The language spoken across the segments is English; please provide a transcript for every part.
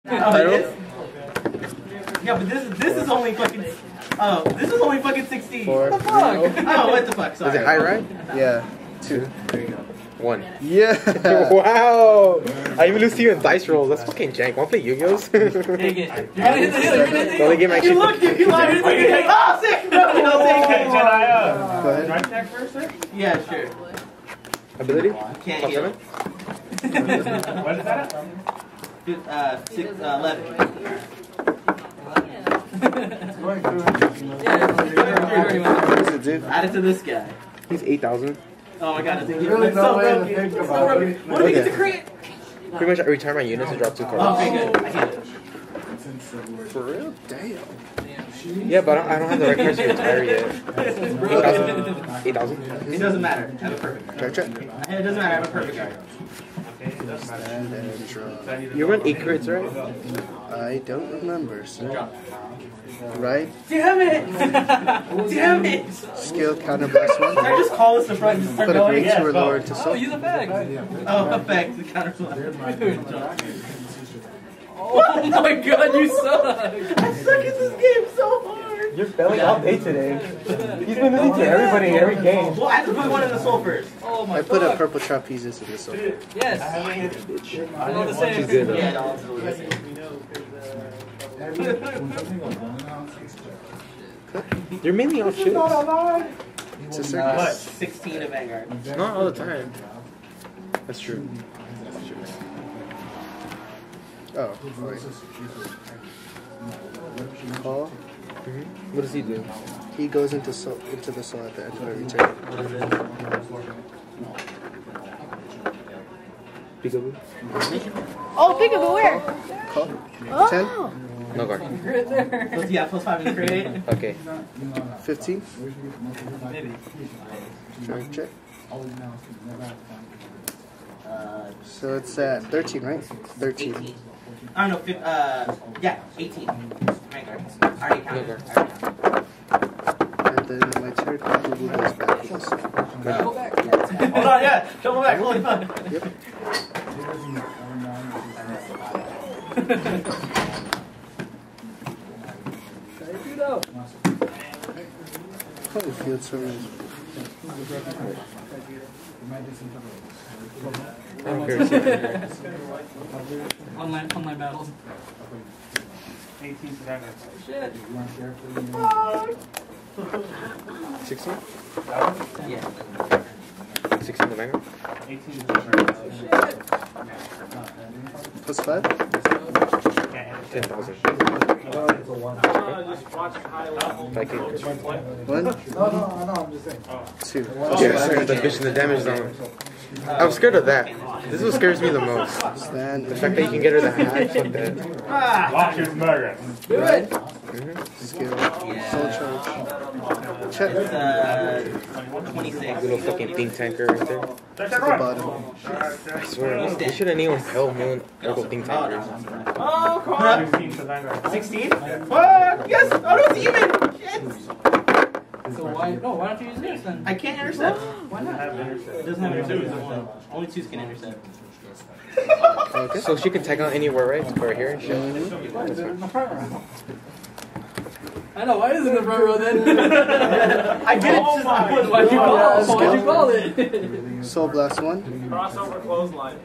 Title? Yeah, but this is only fucking. Oh, this is only fucking 16. 4. What the fuck? Oh, what the fuck? Sorry. Is it high, right? Yeah. 2. There you go. 1. Yeah. Wow. I even lose to you in dice rolls. That's fucking jank. Wanna play Yu-Gi-Ohs? Take it. You're gonna hit the hill. You're gonna hit the hill. Game actually. You looked. You lied. Oh, sick. No, take it. Can I, Go ahead. right check first, sir? Yeah, sure. Ability? Can't Top heal. 7? What is that? 11. What does it do? Add it to this guy. He's 8,000. Oh my god, it's really no way to think about it. What if he gets a crit? Pretty much every time my units I drop 2 cards. Oh, okay, good. I hit it. For real? Damn. Yeah, but I don't have the right cards to retire yet. 8,000? It doesn't matter. I have a perfect card. Check. It doesn't matter. I have a perfect card. And then draw. You run 8 crits, right? I don't remember, sir. Right? Damn it! Damn it! Skill counterblast 1. Can I just call this the front and just start Put a going? green to or lower to Oh, soul. use effect. Oh, effect. The counter Oh my god, you suck! I suck at this game so hard! You're failing all day today. He's been losing to everybody in every game. Well, I have to put one in the soul first. Oh my I put a purple trapezes in the soul. Yes! I know the same. She's good, though. Yeah, no, it's the same. You're mainly on shit. It's a circus. 16 of Vanguard. Not all the time. That's true. Oh, wait. Call. What does he do? He goes into the soul at the end of every turn. Peekaboo? Oh, Peekaboo, where? Call. Oh. 10. No guard. Yeah, plus 5 and create. Okay. 15. Maybe. Check. So it's at 13, right? 13. I don't know, yeah, 18. Vanguard. I already counted. And then my turn, Peekaboo goes back to the soul. Go back. Hold on, yeah. Come back. Holy fuck. Yep. Holy field service. Online battles. 18 to that. Shit. 16? Yeah. 16 to Vanguard? 18 to that. Plus 5. 10,000. Viking. 1. No, I'm just saying. 2. Yeah, sorry, the bitch in the damage zone. I'm scared of that. This is what scares me the most. Stand. The fact that you can get her the hack, fuck that. Watch his murder. Right. Skill. Soul charge. Check. 26. Little fucking think tanker right there. To the bottom. I swear, we should have named Hell Moon Ergo Think Tankers. Oh, come on. 16 to Vanguard. 16? Fuck! Yes! Oh, no, it's even! Shit! So why don't you use this then? I can't intercept. Why not? It doesn't have intercept. Only 2s can intercept. Okay. So she can tag on anywhere, right? Right here and shit. I know, why is it in the front row then? I get it. Why'd you call it? Soul blast 1. Crossover clothesline.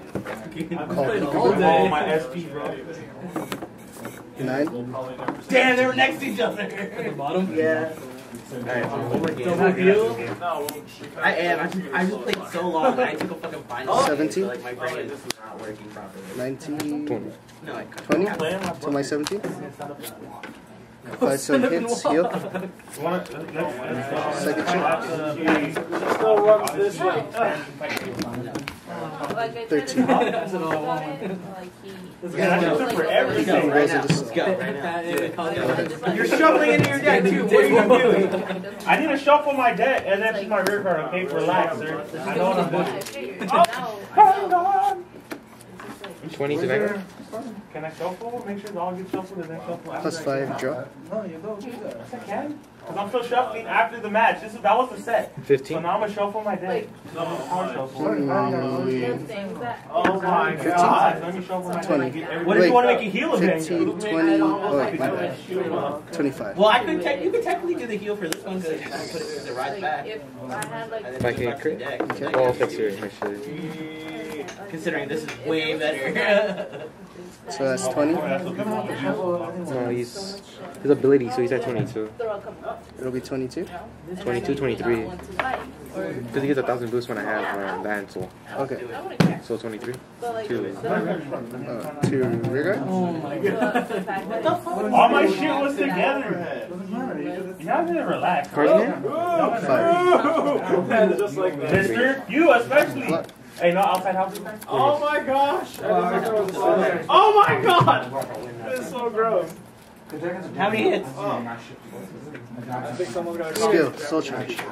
Call All day. Oh, my SP, bro. 9. Damn, they were next to each other. At the bottom? Yeah. Double deal? I am. I just played so long. I took a fucking final. 17. So, like, my brain is not working properly. 19. 20. No, I 20. To my 17. 5 so hits. Heal. Second check. Still runs this way. 13. Yeah, that's good for everything. Right now. Let's go. Right now. You're shuffling into your deck too. What are you doing? I need to shuffle my deck and then my rear card. Okay, relax, sir. I know what I'm doing. Oh, hang on. 20 to Vanguard? Can I shuffle? Make sure the all get shuffled and then shuffle after. Plus 5, draw. No, you don't do that. Yes, I can. Because I'm still shuffling after the match. That was the set. 15. So now I'm going to shuffle my deck. Power shuffle. Oh my 15. god. Let me shuffle my 20. deck. What if you want to make a heal event? 15, 20, oh wait, my bad. 25. Well, you could technically do the heal for this one because I put it to right back. If I had like If I can crit? Okay. Well, I'll fix yours, actually. Considering this is way better. So that's 20. No, he's his ability, so he's at 22. It'll be 22. 22, 23. Because he gets 1,000 boost when I have the Ansel. Okay. So 23. 2. 2 rear guard. Oh my god. All my shit was together. Y'all need to relax. Cards in hand? 5. Just like that. Mister, you especially. Hey, no outside house. Oh my gosh! Oh my god! This is so gross. How many hits? I think someone's gonna Skill, soul charge. Check.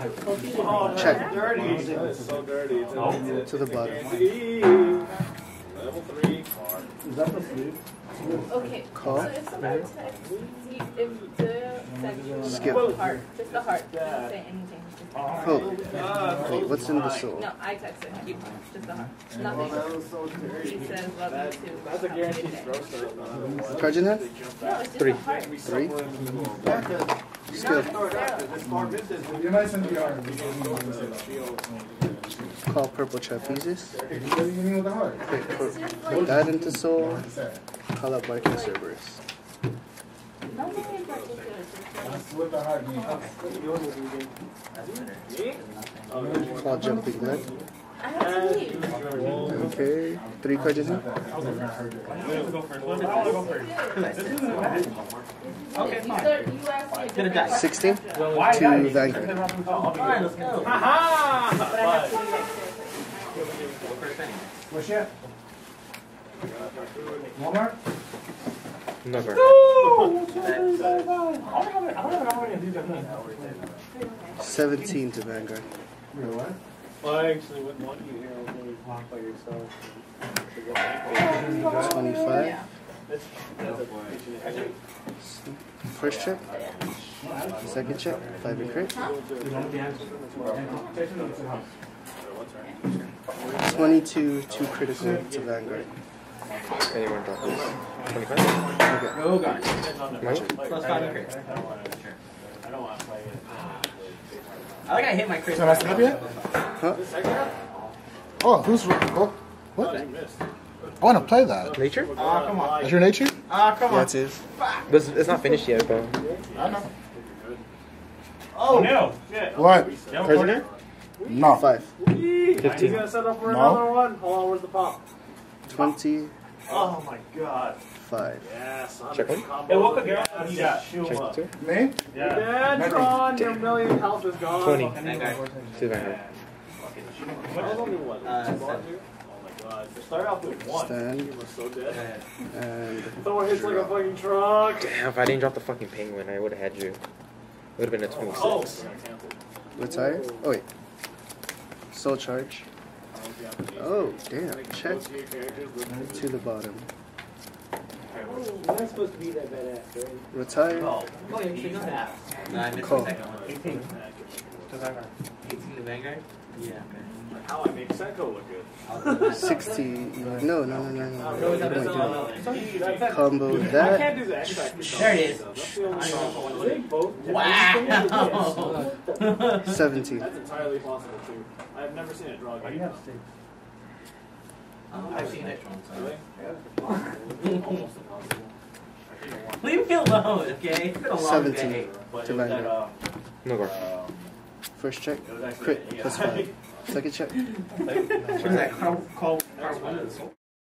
dirty. That is so dirty. To the bottom. Level 3 card. Is that the sleeve? okay. Call. So if somebody texts, if the sexual Skip. heart, just the heart, doesn't say anything. Oh. Wait, what's in the soul? No, I texted him. Just the heart. Nothing. That was so dirty. He says love you too. That's a guaranteed gross up. Cards in hand? No, it's just 3. the heart. 3. Skill. You're nice in the arm. Call purple trapezes. You mean with the heart? Okay, put that into soul. Call up Barking Cerberus. No, no, it's not just good. That's what the heart means. Call Jumping Leg. I have to leave. Okay. 3 cards in hand. I want to go first. I want to go first. This is a match. Okay, You fine. start, you ask me. Gonna die. 16. Why To guys? Vanguard. Alright, let's go. But I have to leave like What's that? Walmart? Never. I don't know how many of these are made. 17 to Vanguard. What? Well, I actually wouldn't want you here when you walk by yourself. 25. First check. Second check. 5 and crit. 22 to critical to Vanguard. Anyone drop this? 25? Okay. Oh god. Mine? Plus 5 and crit. I think I hit my crit. So that's up yet? Huh? Oh, who's what? I want to play that. Nature? Oh, come on. Is your nature? Oh, come Yeah, on. it is. But it's not finished yet, though. I know. Oh no! Shit. What? Cards in hand? No. 5. 15. Gonna set up for another one? Hold on, where's the pop? 25. Oh my god. Yes. Check one. Hey, what could Garrett do that? Check 2. Me? Yeah. Yeah, Tron, your million health is gone. 20. Vanguard. To Vanguard. Start off with one. Stand. You were so dead. And Someone hits like a fucking truck. Damn, if I didn't drop the fucking penguin, I would have had you. It would have been a 26. retire. Oh, wait. Soul charge. Oh, damn. Check. To the bottom. You're not supposed to be that badass, right? Retire. Oh, yeah, you should know that. No, I missed Call. the second one. 18. To Vanguard. 18 to Vanguard? Yeah, okay. How I make Senko look good. 60. No. No, Wait, that's combo I that. can't do the X Factor. There it is. That's the only one. Wow! 17. That's entirely possible too. I've never seen it draw. Why do you have 6? I've seen it. Really? Almost impossible. Leave me alone, okay? It's been a long 17 day. to Vanguard. No guard. First check. Crit. Plus 5. Second check. What is that? Call one of the soul?